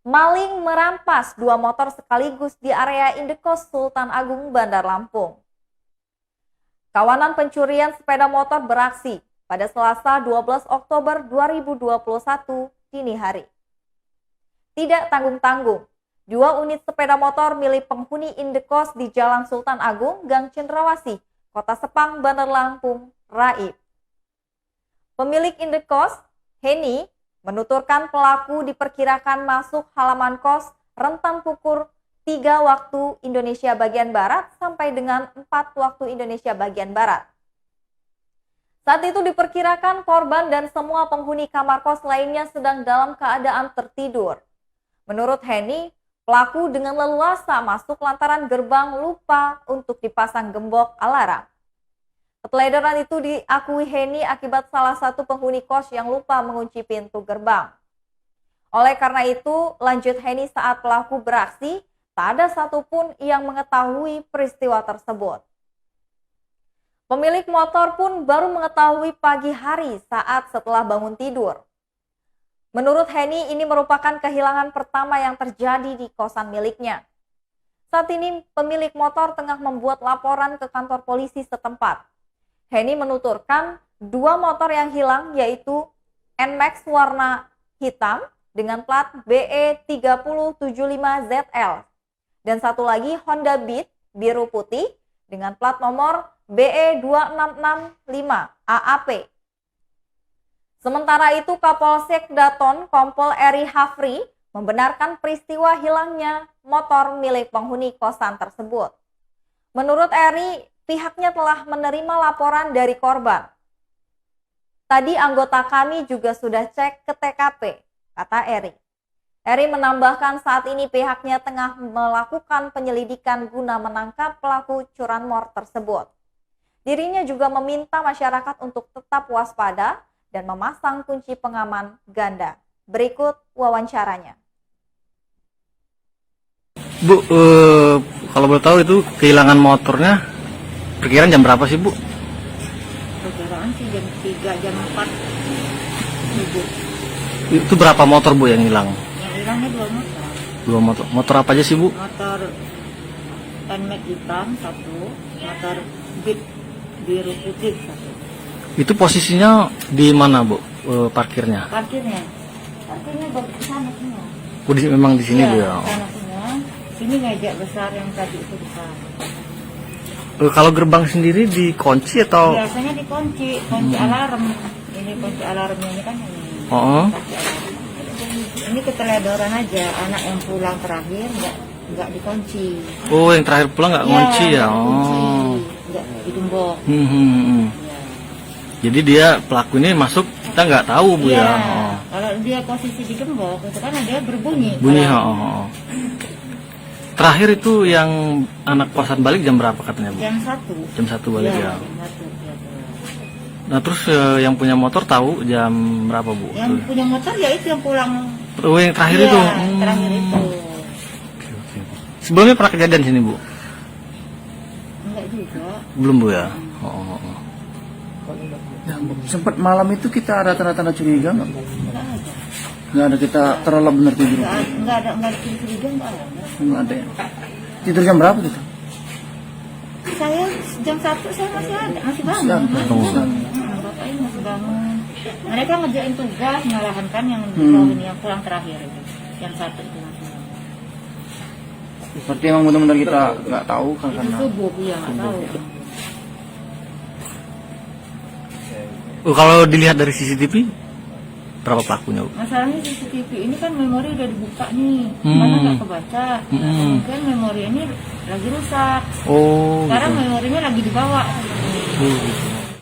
Maling merampas 2 motor sekaligus di area Indekos Sultan Agung, Bandar Lampung. Kawanan pencurian sepeda motor beraksi pada Selasa 12 Oktober 2021 dini hari. Tidak tanggung-tanggung, 2 unit sepeda motor milik penghuni Indekos di Jalan Sultan Agung, Gang Cendrawasih, Kota Sepang, Bandar Lampung, raib. Pemilik Indekos, Heni, menuturkan pelaku diperkirakan masuk halaman kos rentan pukul 3 waktu Indonesia bagian Barat sampai dengan 4 waktu Indonesia bagian Barat. Saat itu diperkirakan korban dan semua penghuni kamar kos lainnya sedang dalam keadaan tertidur. Menurut Heni, pelaku dengan leluasa masuk lantaran gerbang lupa untuk dipasang gembok alarm. Keteledoran itu diakui Heni akibat salah satu penghuni kos yang lupa mengunci pintu gerbang. Oleh karena itu, lanjut Heni, saat pelaku beraksi, tak ada satupun yang mengetahui peristiwa tersebut. Pemilik motor pun baru mengetahui pagi hari saat setelah bangun tidur. Menurut Heni, ini merupakan kehilangan pertama yang terjadi di kosan miliknya. Saat ini, pemilik motor tengah membuat laporan ke kantor polisi setempat. Heni menuturkan 2 motor yang hilang yaitu NMAX warna hitam dengan plat BE3075ZL dan satu lagi Honda Beat biru putih dengan plat nomor BE2665 AAP. Sementara itu Kapolsek Daton Kompol Eri Hafri membenarkan peristiwa hilangnya motor milik penghuni kosan tersebut. Menurut Eri, pihaknya telah menerima laporan dari korban. Tadi anggota kami juga sudah cek ke TKP, kata Eri. Eri menambahkan saat ini pihaknya tengah melakukan penyelidikan guna menangkap pelaku curanmor tersebut. Dirinya juga meminta masyarakat untuk tetap waspada dan memasang kunci pengaman ganda. Berikut wawancaranya. Bu, kalau boleh tahu itu kehilangan motornya perkiraan jam berapa sih, Bu? Perkiraan sih jam 3, jam 4. Ibu. Itu berapa motor, Bu, yang hilang? Yang hilangnya 2 motor. 2 motor. Motor apa aja sih, Bu? Motor NMAX hitam 1, motor Beat biru putih 1. Itu posisinya di mana, Bu? Parkirnya? Parkirnya di sana semua. Memang di sini, Bu, ya? Di sana semua. Sini meja besar yang tadi itu besar. Kalau gerbang sendiri dikunci atau? Biasanya dikunci, kunci alarm. Ini kunci alarmnya ini kan ini. Oh. Ini keteledoran aja, anak yang pulang terakhir nggak dikunci. Oh, yang terakhir pulang nggak ngunci ya? Oh. Nggak digembok. Ya. Jadi dia pelaku ini masuk, kita nggak tahu, Bu, ya? Oh. Kalau dia posisi digembok, itu kan dia berbunyi. Bunyi, Terakhir itu yang anak kosan balik jam berapa katanya, Bu? Jam 1. Jam 1 balik, ya. Jam 1, ya. Nah, terus yang punya motor tahu jam berapa, Bu? Yang punya motor ya itu yang pulang. Oh, yang terakhir Iya, itu? Terakhir itu. Oke. Sebelumnya pernah kejadian sini, Bu? Enggak juga. Belum, Bu, ya? Ya, sempat malam itu kita ada tanda-tanda curiga nggak? Enggak ada. Nggak ada, kita terlelap benar tidur. Enggak ada curiga, enggak ada. Nggak ada ya. Tidur jam berapa gitu? Saya jam 1 saya masih ada, masih bangun. Bapak ini masih bangun. Mereka ngerjain tugas, malahan kan yang ini yang pulang terakhir itu. Jam 1 itu masih bangun. Seperti emang benar-benar kita nggak tahu kan Itu karena subuh, iya nggak tahu. Kalau dilihat dari CCTV, berapa pelakunya, Bu? Masalahnya CCTV ini kan memori udah dibuka nih, mana nggak kebaca. Mungkin memori ini lagi rusak. Oh, Sekarang gitu. memorinya lagi dibawa. Oh, gitu.